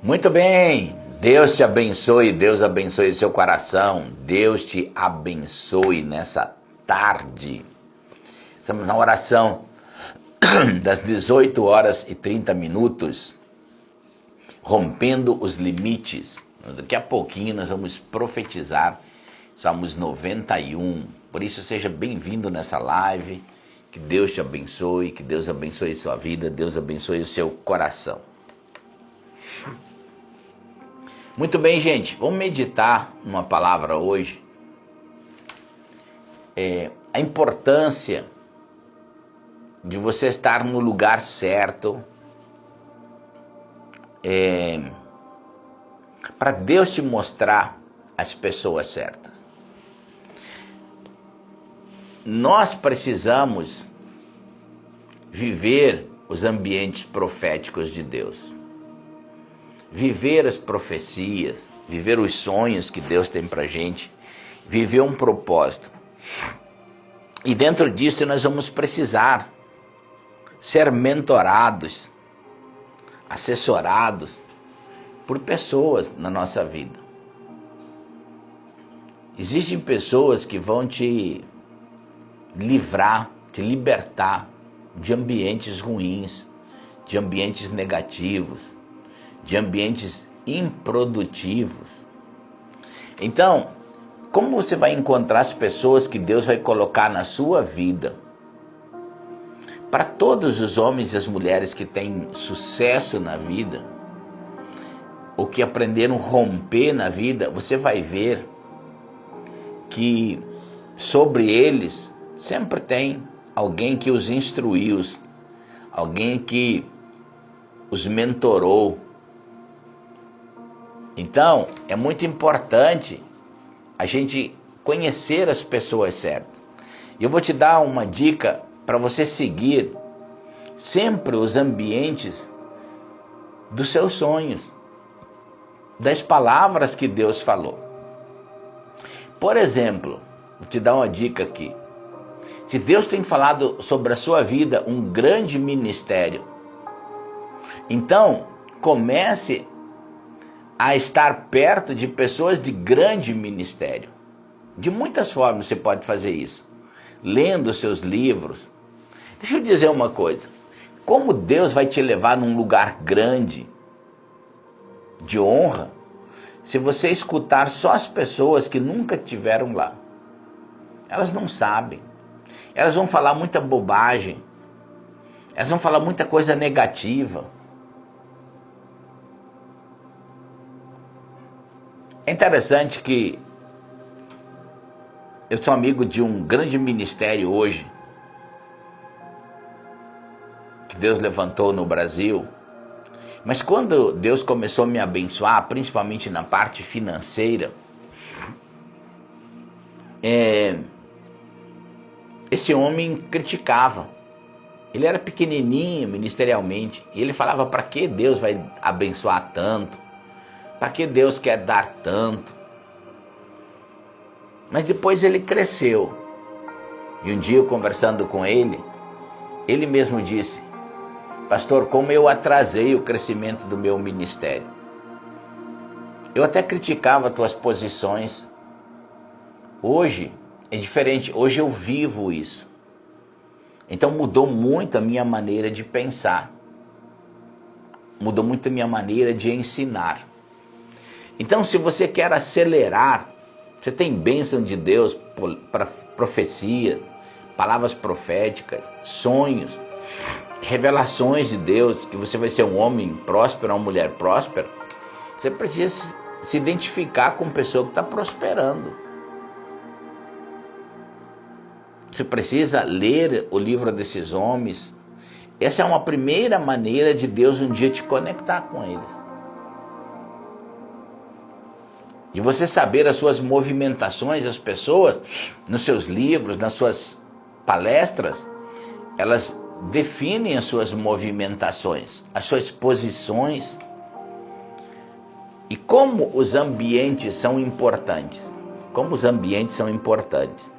Muito bem, Deus te abençoe, Deus abençoe seu coração, Deus te abençoe nessa tarde. Estamos na oração das 18 horas e 30 minutos, rompendo os limites. Daqui a pouquinho nós vamos profetizar Salmos 91, por isso seja bem-vindo nessa live, que Deus te abençoe, que Deus abençoe sua vida, Deus abençoe o seu coração. Muito bem, gente, vamos meditar numa palavra hoje, a importância de você estar no lugar certo, para Deus te mostrar as pessoas certas. Nós precisamos viver os ambientes proféticos de Deus. Viver as profecias, viver os sonhos que Deus tem pra gente, viver um propósito. E dentro disso nós vamos precisar ser mentorados, assessorados por pessoas na nossa vida. Existem pessoas que vão te livrar, te libertar de ambientes ruins, de ambientes negativos, de ambientes improdutivos. Então, como você vai encontrar as pessoas que Deus vai colocar na sua vida? Para todos os homens e as mulheres que têm sucesso na vida, ou que aprenderam a romper na vida, você vai ver que sobre eles sempre tem alguém que os instruiu, alguém que os mentorou. Então, é muito importante a gente conhecer as pessoas certas. E eu vou te dar uma dica para você seguir sempre os ambientes dos seus sonhos, das palavras que Deus falou. Por exemplo, vou te dar uma dica aqui. Se Deus tem falado sobre a sua vida um grande ministério, então comece a estar perto de pessoas de grande ministério. De muitas formas você pode fazer isso. Lendo seus livros. Deixa eu dizer uma coisa. Como Deus vai te levar num lugar grande, de honra, se você escutar só as pessoas que nunca estiveram lá? Elas não sabem. Elas vão falar muita bobagem. Elas vão falar muita coisa negativa. É interessante que eu sou amigo de um grande ministério hoje, que Deus levantou no Brasil, mas quando Deus começou a me abençoar, principalmente na parte financeira, esse homem criticava. Ele era pequenininho ministerialmente, e ele falava: para que Deus vai abençoar tanto? Para que Deus quer dar tanto? Mas depois ele cresceu. E um dia eu conversando com ele, ele mesmo disse: pastor, como eu atrasei o crescimento do meu ministério. Eu até criticava tuas posições. Hoje é diferente, hoje eu vivo isso. Então mudou muito a minha maneira de pensar. Mudou muito a minha maneira de ensinar. Então, se você quer acelerar, você tem bênção de Deus para profecias, palavras proféticas, sonhos, revelações de Deus, que você vai ser um homem próspero, uma mulher próspera, você precisa se identificar com pessoa que está prosperando. Você precisa ler o livro desses homens. Essa é uma primeira maneira de Deus um dia te conectar com eles. De você saber as suas movimentações, as pessoas, nos seus livros, nas suas palestras, elas definem as suas movimentações, as suas posições. E como os ambientes são importantes. Como os ambientes são importantes.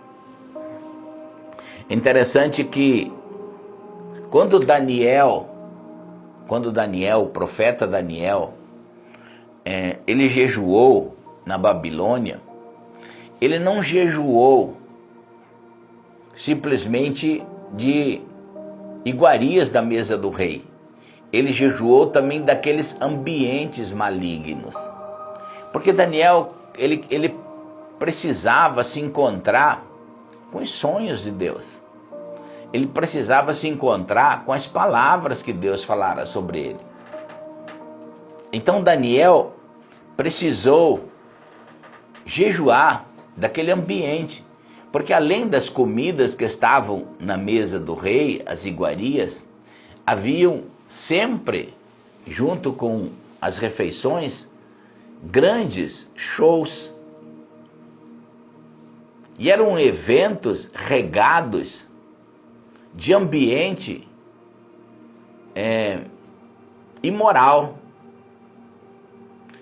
É interessante que quando Daniel, o profeta Daniel, ele jejuou na Babilônia, ele não jejuou simplesmente de iguarias da mesa do rei. Ele jejuou também daqueles ambientes malignos. Porque Daniel, ele precisava se encontrar com os sonhos de Deus. Ele precisava se encontrar com as palavras que Deus falara sobre ele. Então Daniel precisou jejuar daquele ambiente, porque além das comidas que estavam na mesa do rei, as iguarias, haviam sempre, junto com as refeições, grandes shows. E eram eventos regados de ambiente imoral,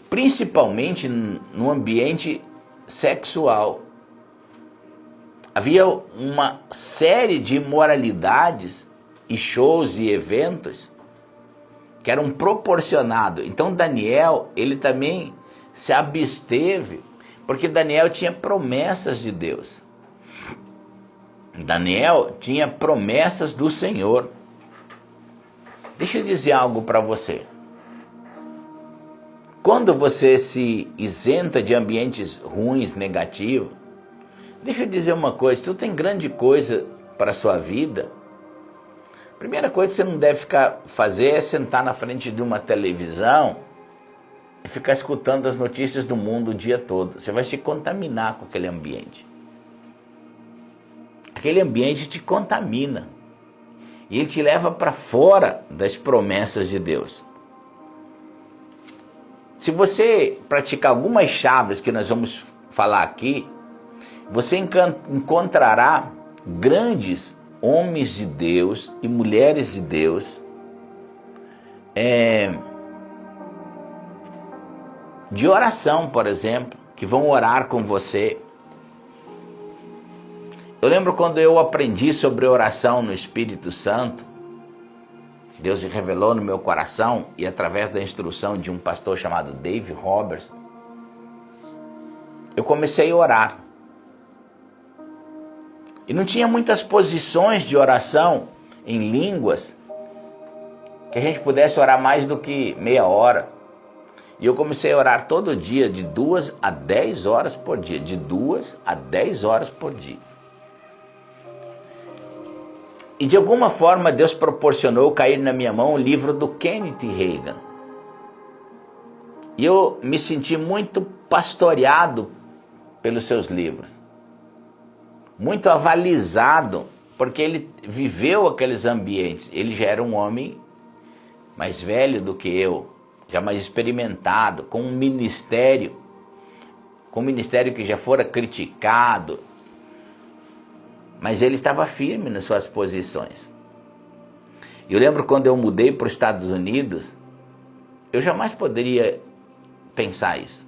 principalmente no ambiente sexual. Havia uma série de imoralidades e shows e eventos que eram proporcionados. Então Daniel, ele também se absteve, porque Daniel tinha promessas de Deus. Daniel tinha promessas do Senhor. Deixa eu dizer algo para você. Quando você se isenta de ambientes ruins, negativos, deixa eu dizer uma coisa, se tu tem grande coisa para a sua vida, a primeira coisa que você não deve fazer é sentar na frente de uma televisão e ficar escutando as notícias do mundo o dia todo. Você vai se contaminar com aquele ambiente. Aquele ambiente te contamina e ele te leva para fora das promessas de Deus. Se você praticar algumas chaves que nós vamos falar aqui, você encontrará grandes homens de Deus e mulheres de Deus de oração, por exemplo, que vão orar com você. Eu lembro quando eu aprendi sobre oração no Espírito Santo, Deus revelou no meu coração, e através da instrução de um pastor chamado Dave Roberts, eu comecei a orar. E não tinha muitas posições de oração em línguas que a gente pudesse orar mais do que meia hora. E eu comecei a orar todo dia, de 2 a 10 horas por dia. De 2 a 10 horas por dia. E de alguma forma Deus proporcionou cair na minha mão o livro do Kenneth Hagin. E eu me senti muito pastoreado pelos seus livros. Muito avalizado, porque ele viveu aqueles ambientes. Ele já era um homem mais velho do que eu, já mais experimentado, com um ministério que já fora criticado, mas ele estava firme nas suas posições. Eu lembro quando eu mudei para os Estados Unidos, eu jamais poderia pensar isso.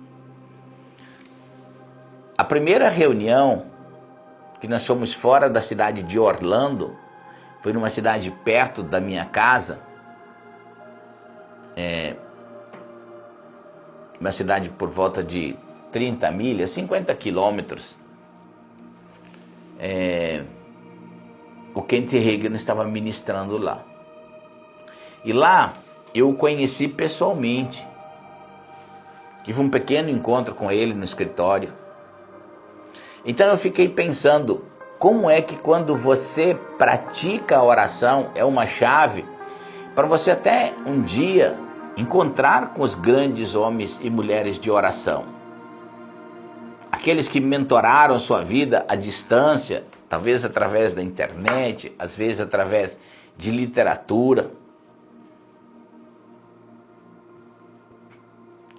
A primeira reunião que nós fomos fora da cidade de Orlando, foi numa cidade perto da minha casa, uma cidade por volta de 30 milhas, 50 quilômetros. O Kenneth Hagin estava ministrando lá. E lá eu o conheci pessoalmente. Tive um pequeno encontro com ele no escritório. Então eu fiquei pensando, como é que quando você pratica a oração, é uma chave para você até um dia encontrar com os grandes homens e mulheres de oração. Aqueles que mentoraram sua vida à distância, talvez através da internet, às vezes através de literatura.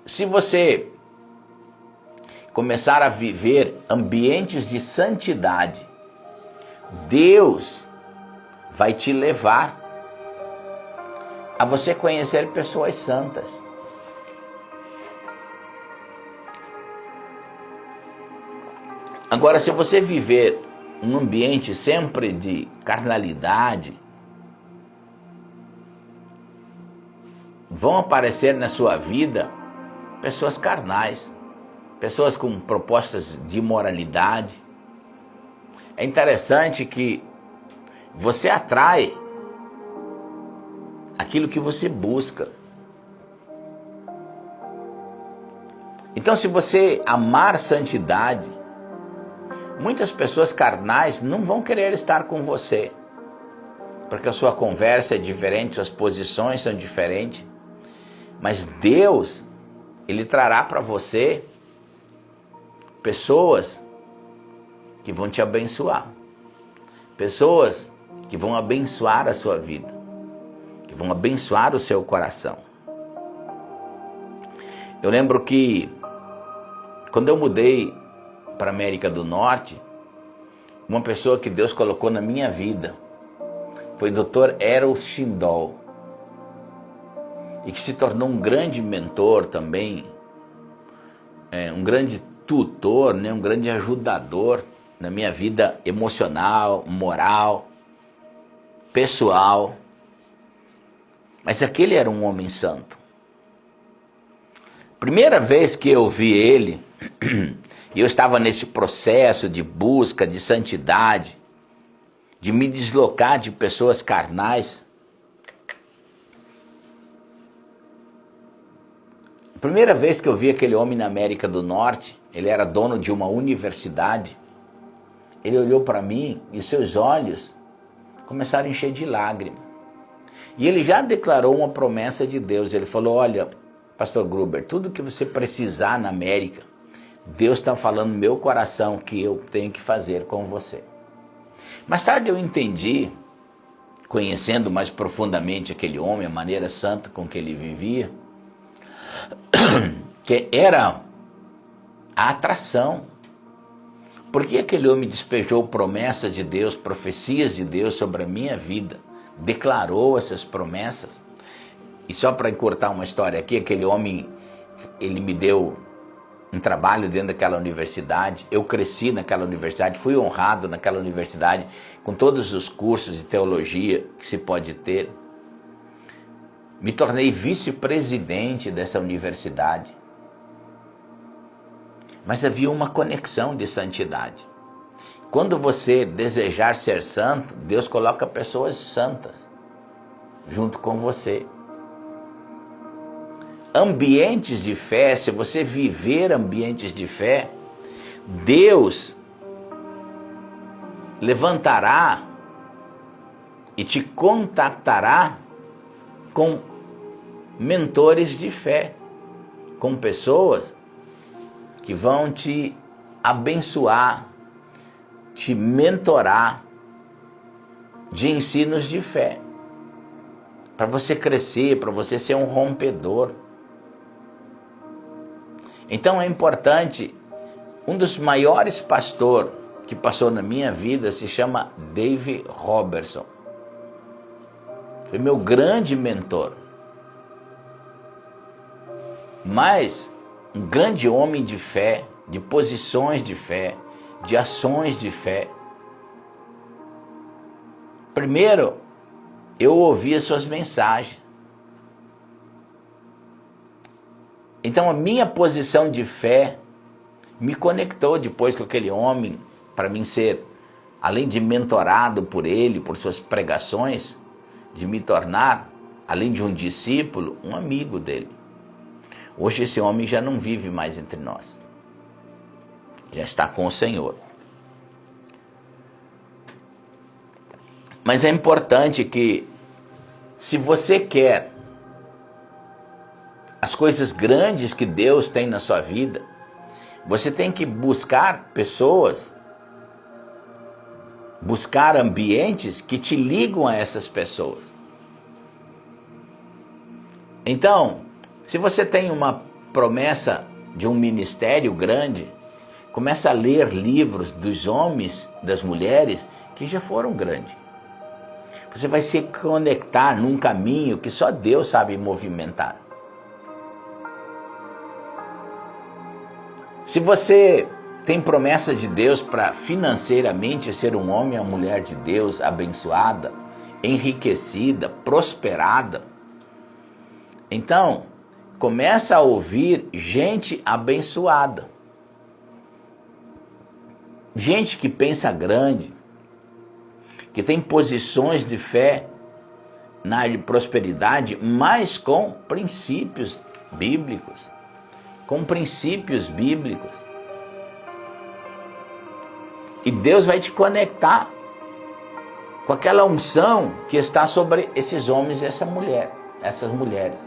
Se você começar a viver ambientes de santidade, Deus vai te levar a você conhecer pessoas santas. Agora, se você viver um ambiente sempre de carnalidade, vão aparecer na sua vida pessoas carnais, pessoas com propostas de imoralidade. É interessante que você atrai aquilo que você busca. Então, se você amar santidade, muitas pessoas carnais não vão querer estar com você, porque a sua conversa é diferente, suas posições são diferentes. Mas Deus, Ele trará para você pessoas que vão te abençoar, pessoas que vão abençoar a sua vida, que vão abençoar o seu coração. Eu lembro que quando eu mudei para a América do Norte, uma pessoa que Deus colocou na minha vida foi o Dr. Errol Schindol, e que se tornou um grande mentor também, um grande tutor, um grande ajudador na minha vida emocional, moral, pessoal. Mas aquele era um homem santo. Primeira vez que eu vi ele, e eu estava nesse processo de busca de santidade, de me deslocar de pessoas carnais. A primeira vez que eu vi aquele homem na América do Norte, ele era dono de uma universidade, ele olhou para mim e seus olhos começaram a encher de lágrimas. E ele já declarou uma promessa de Deus. Ele falou: olha, Pastor Gruber, tudo que você precisar na América, Deus está falando no meu coração que eu tenho que fazer com você. Mais tarde eu entendi, conhecendo mais profundamente aquele homem, a maneira santa com que ele vivia, que era a atração. Porque aquele homem despejou promessas de Deus, profecias de Deus sobre a minha vida, declarou essas promessas. E só para encurtar uma história aqui, aquele homem, ele me deu um trabalho dentro daquela universidade, eu cresci naquela universidade, fui honrado naquela universidade, com todos os cursos de teologia que se pode ter. Me tornei vice-presidente dessa universidade. Mas havia uma conexão de santidade. Quando você desejar ser santo, Deus coloca pessoas santas junto com você. Ambientes de fé, se você viver ambientes de fé, Deus levantará e te contactará com mentores de fé, com pessoas que vão te abençoar, te mentorar de ensinos de fé, para você crescer, para você ser um rompedor. Então é importante, um dos maiores pastores que passou na minha vida se chama Dave Robertson. Foi meu grande mentor. Mas um grande homem de fé, de posições de fé, de ações de fé. Primeiro, eu ouvi as suas mensagens. Então a minha posição de fé me conectou depois com aquele homem, para mim ser, além de mentorado por ele, por suas pregações, de me tornar, além de um discípulo, um amigo dele. Hoje esse homem já não vive mais entre nós. Já está com o Senhor. Mas é importante que, se você quer as coisas grandes que Deus tem na sua vida, você tem que buscar pessoas, buscar ambientes que te ligam a essas pessoas. Então, se você tem uma promessa de um ministério grande, começa a ler livros dos homens, das mulheres que já foram grandes. Você vai se conectar num caminho que só Deus sabe movimentar. Se você tem promessa de Deus para financeiramente ser um homem ou mulher de Deus abençoada, enriquecida, prosperada, então começa a ouvir gente abençoada. Gente que pensa grande, que tem posições de fé na área de prosperidade, mas com princípios bíblicos. Com princípios bíblicos. E Deus vai te conectar com aquela unção que está sobre esses homens e essas mulheres.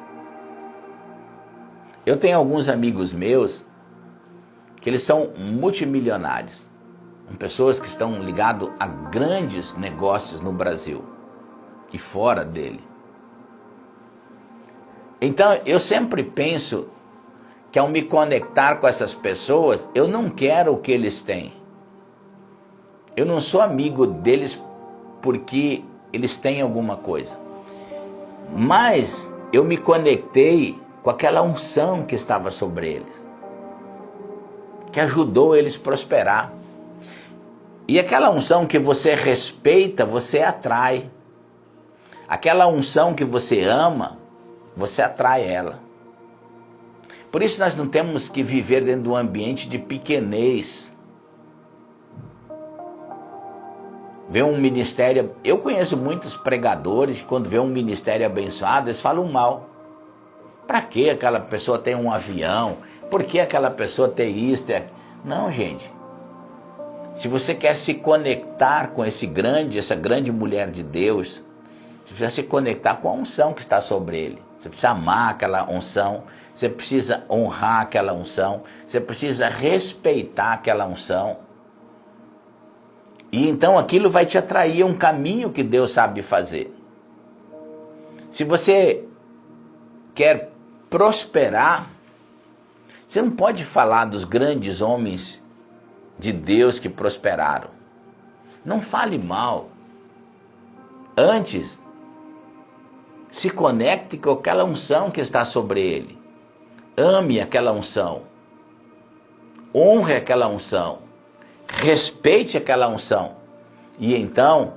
Eu tenho alguns amigos meus que eles são multimilionários. Pessoas que estão ligadas a grandes negócios no Brasil e fora dele. Então, eu sempre penso que ao me conectar com essas pessoas, eu não quero o que eles têm. Eu não sou amigo deles porque eles têm alguma coisa. Mas eu me conectei com aquela unção que estava sobre eles, que ajudou eles a prosperar. E aquela unção que você respeita, você atrai. Aquela unção que você ama, você atrai ela. Por isso nós não temos que viver dentro de um ambiente de pequenez. Ver um ministério... Eu conheço muitos pregadores que quando vê um ministério abençoado, eles falam mal. Para que aquela pessoa tem um avião? Por que aquela pessoa tem isso? Não, gente. Se você quer se conectar com essa grande mulher de Deus, você precisa se conectar com a unção que está sobre ele. Você precisa amar aquela unção, você precisa honrar aquela unção, você precisa respeitar aquela unção. E então aquilo vai te atrair a um caminho que Deus sabe fazer. Se você quer prosperar, você não pode falar dos grandes homens de Deus que prosperaram. Não fale mal. Antes, se conecte com aquela unção que está sobre ele. Ame aquela unção. Honre aquela unção. Respeite aquela unção. E então,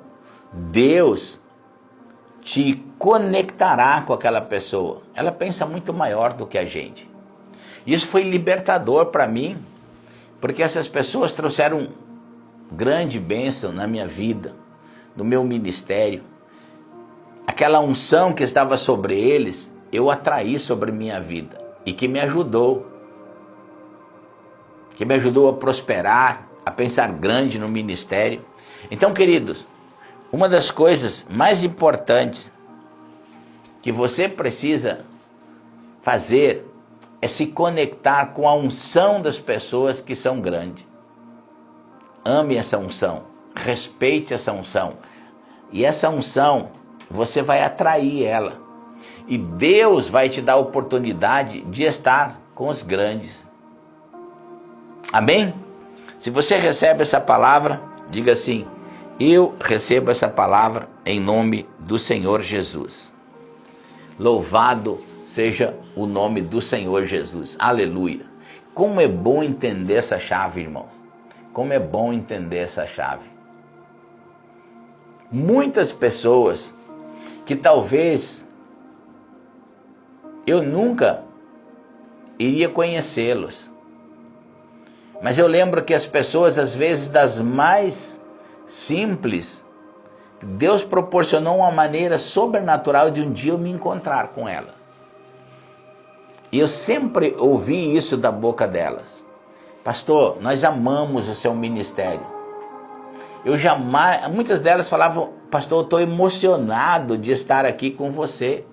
Deus te conectará com aquela pessoa. Ela pensa muito maior do que a gente. Isso foi libertador para mim, porque essas pessoas trouxeram grande bênção na minha vida, no meu ministério. Aquela unção que estava sobre eles, eu atraí sobre minha vida. E que me ajudou. Que me ajudou a prosperar, a pensar grande no ministério. Então, queridos, uma das coisas mais importantes que você precisa fazer é se conectar com a unção das pessoas que são grandes. Ame essa unção, respeite essa unção. E essa unção, você vai atrair ela. E Deus vai te dar a oportunidade de estar com os grandes. Amém? Se você recebe essa palavra, diga assim: eu recebo essa palavra em nome do Senhor Jesus. Louvado seja o nome do Senhor Jesus. Aleluia. Como é bom entender essa chave, irmão. Como é bom entender essa chave. Muitas pessoas que talvez eu nunca iria conhecê-los. Mas eu lembro que as pessoas, às vezes, das mais simples, Deus proporcionou uma maneira sobrenatural de um dia eu me encontrar com ela. E eu sempre ouvi isso da boca delas. Pastor, nós amamos o seu ministério. Muitas delas falavam: pastor, eu estou emocionado de estar aqui com você.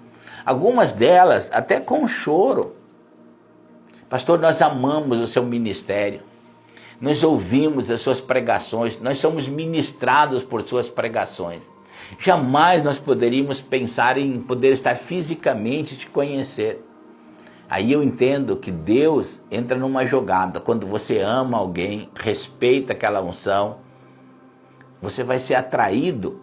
Algumas delas até com choro. Pastor, nós amamos o seu ministério. Nós ouvimos as suas pregações, nós somos ministrados por suas pregações. Jamais nós poderíamos pensar em poder estar fisicamente te conhecer. Aí eu entendo que Deus entra numa jogada. Quando você ama alguém, respeita aquela unção, você vai ser atraído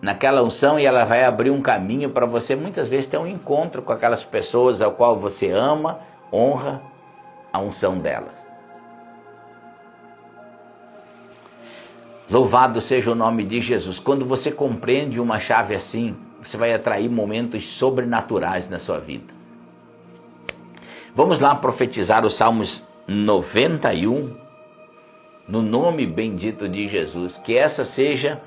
naquela unção e ela vai abrir um caminho para você muitas vezes ter um encontro com aquelas pessoas ao qual você ama, honra a unção delas. Louvado seja o nome de Jesus. Quando você compreende uma chave assim, você vai atrair momentos sobrenaturais na sua vida. Vamos lá profetizar os Salmos 91, no nome bendito de Jesus. Que essa seja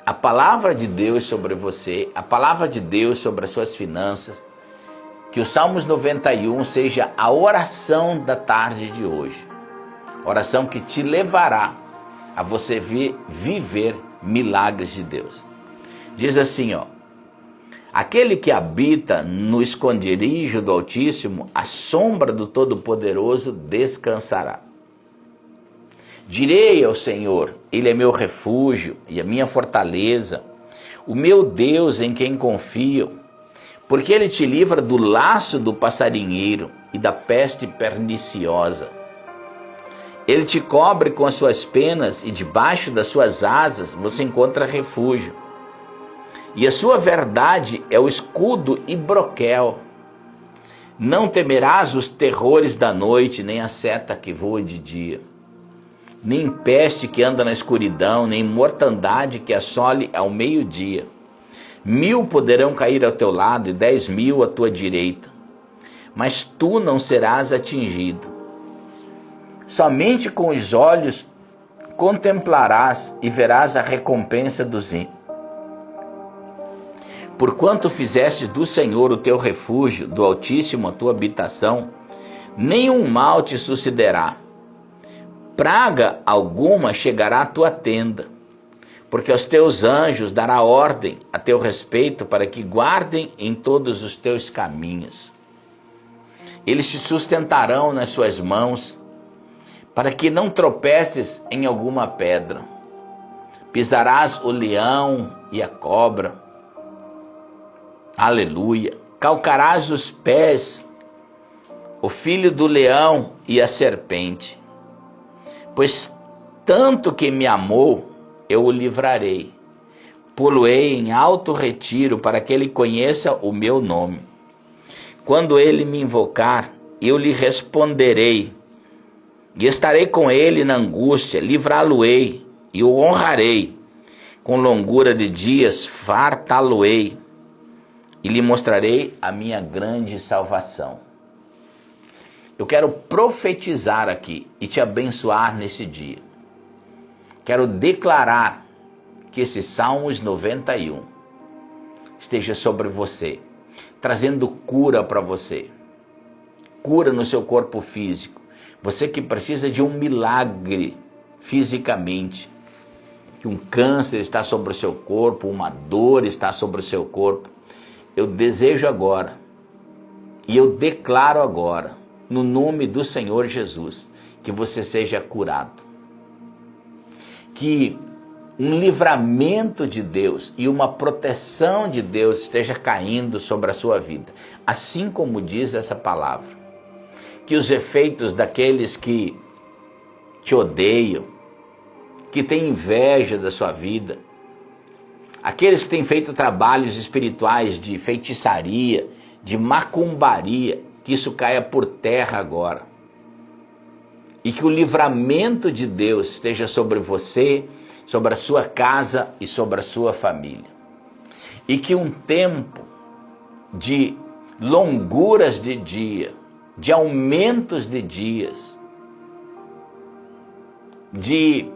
a palavra de Deus sobre você, a palavra de Deus sobre as suas finanças. Que o Salmos 91 seja a oração da tarde de hoje. Oração que te levará a você viver milagres de Deus. Diz assim, ó: aquele que habita no esconderijo do Altíssimo, a sombra do Todo-Poderoso descansará. Direi ao Senhor, Ele é meu refúgio e a minha fortaleza, o meu Deus em quem confio, porque Ele te livra do laço do passarinheiro e da peste perniciosa. Ele te cobre com as suas penas e debaixo das suas asas você encontra refúgio. E a sua verdade é o escudo e broquel. Não temerás os terrores da noite, nem a seta que voa de dia, nem peste que anda na escuridão, nem mortandade que assole ao meio-dia. 1000 poderão cair ao teu lado e 10.000 à tua direita, mas tu não serás atingido. Somente com os olhos contemplarás e verás a recompensa dos ímpios. Porquanto fizeste do Senhor o teu refúgio, do Altíssimo a tua habitação, nenhum mal te sucederá. Praga alguma chegará à tua tenda, porque aos teus anjos dará ordem a teu respeito para que guardem em todos os teus caminhos. Eles te sustentarão nas suas mãos, para que não tropeces em alguma pedra. Pisarás o leão e a cobra. Aleluia. Calcarás os pés, o filho do leão e a serpente. Pois tanto que me amou, eu o livrarei. Pô-lo-ei em alto retiro para que ele conheça o meu nome. Quando ele me invocar, eu lhe responderei. E estarei com ele na angústia, livrá-lo-ei e o honrarei. Com longura de dias fartá-lo-ei e lhe mostrarei a minha grande salvação. Eu quero profetizar aqui e te abençoar nesse dia. Quero declarar que esse Salmos 91 esteja sobre você, trazendo cura para você. Cura no seu corpo físico. Você que precisa de um milagre fisicamente, que um câncer está sobre o seu corpo, uma dor está sobre o seu corpo, eu desejo agora, e eu declaro agora, no nome do Senhor Jesus, que você seja curado. Que um livramento de Deus e uma proteção de Deus esteja caindo sobre a sua vida, assim como diz essa palavra. Que os efeitos daqueles que te odeiam, que têm inveja da sua vida, aqueles que têm feito trabalhos espirituais de feitiçaria, de macumbaria, que isso caia por terra agora. E que o livramento de Deus esteja sobre você, sobre a sua casa e sobre a sua família. E que um tempo de longuras de dia, de aumentos de dias, de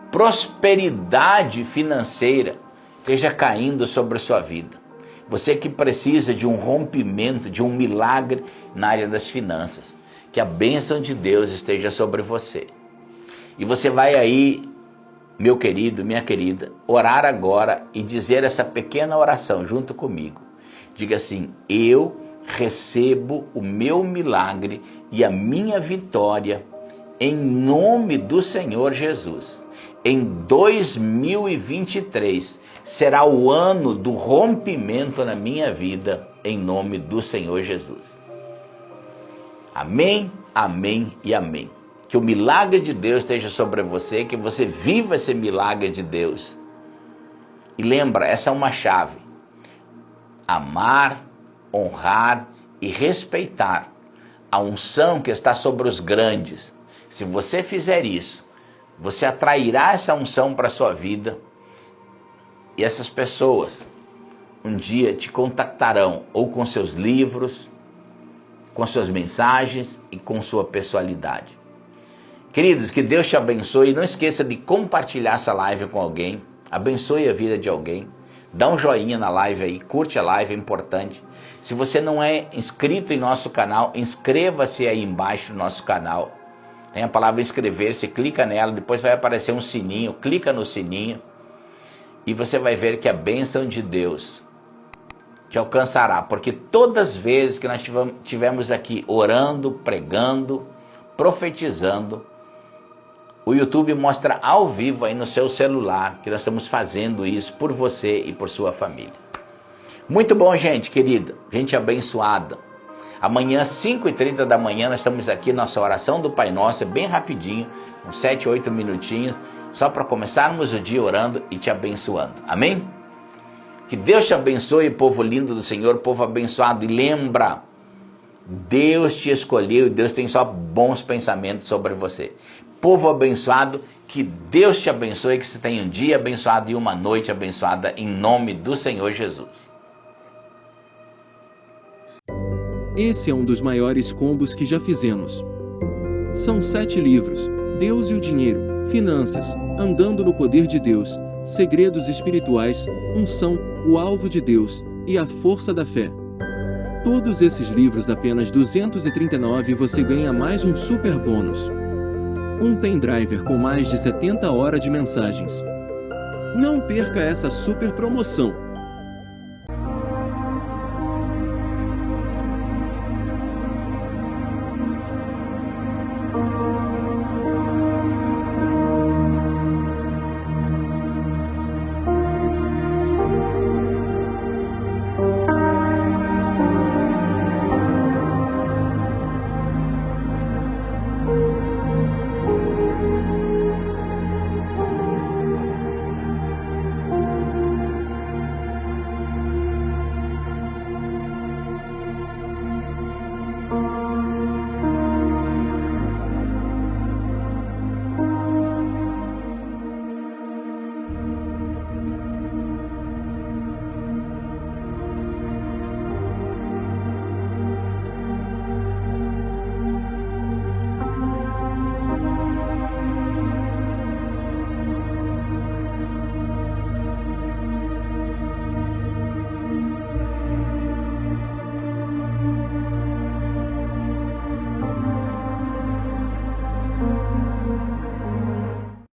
prosperidade financeira esteja caindo sobre a sua vida. Você que precisa de um rompimento, de um milagre na área das finanças, que a bênção de Deus esteja sobre você. E você vai aí, meu querido, minha querida, orar agora e dizer essa pequena oração junto comigo. Diga assim: eu recebo o meu milagre e a minha vitória em nome do Senhor Jesus. Em 2023 será o ano do rompimento na minha vida, em nome do Senhor Jesus. Amém, amém e amém. Que o milagre de Deus esteja sobre você, que você viva esse milagre de Deus. E lembra, essa é uma chave. Amar, honrar e respeitar a unção que está sobre os grandes. Se você fizer isso, você atrairá essa unção para a sua vida e essas pessoas um dia te contactarão ou com seus livros, com suas mensagens e com sua pessoalidade. Queridos, que Deus te abençoe. Não esqueça de compartilhar essa live com alguém. Abençoe a vida de alguém. Dá um joinha na live aí, curte a live, é importante. Se você não é inscrito em nosso canal, inscreva-se aí embaixo no nosso canal. Tem a palavra inscrever-se, clica nela, depois vai aparecer um sininho, clica no sininho e você vai ver que a bênção de Deus te alcançará. Porque todas as vezes que nós tivemos aqui orando, pregando, profetizando, o YouTube mostra ao vivo aí no seu celular que nós estamos fazendo isso por você e por sua família. Muito bom, gente querida, gente abençoada. Amanhã, 5h30 da manhã, nós estamos aqui, nossa oração do Pai Nosso, é bem rapidinho, uns 7, 8 minutinhos, só para começarmos o dia orando e te abençoando. Amém? Que Deus te abençoe, povo lindo do Senhor, povo abençoado. E lembra, Deus te escolheu e Deus tem só bons pensamentos sobre você. Povo abençoado, que Deus te abençoe, que você tenha um dia abençoado e uma noite abençoada em nome do Senhor Jesus. Esse é um dos maiores combos que já fizemos. São 7 livros: Deus e o Dinheiro, Finanças, Andando no Poder de Deus, Segredos Espirituais, Unção, O Alvo de Deus e A Força da Fé. Todos esses livros apenas R$ 239 e você ganha mais um super bônus. Um pendrive com mais de 70 horas de mensagens. Não perca essa super promoção!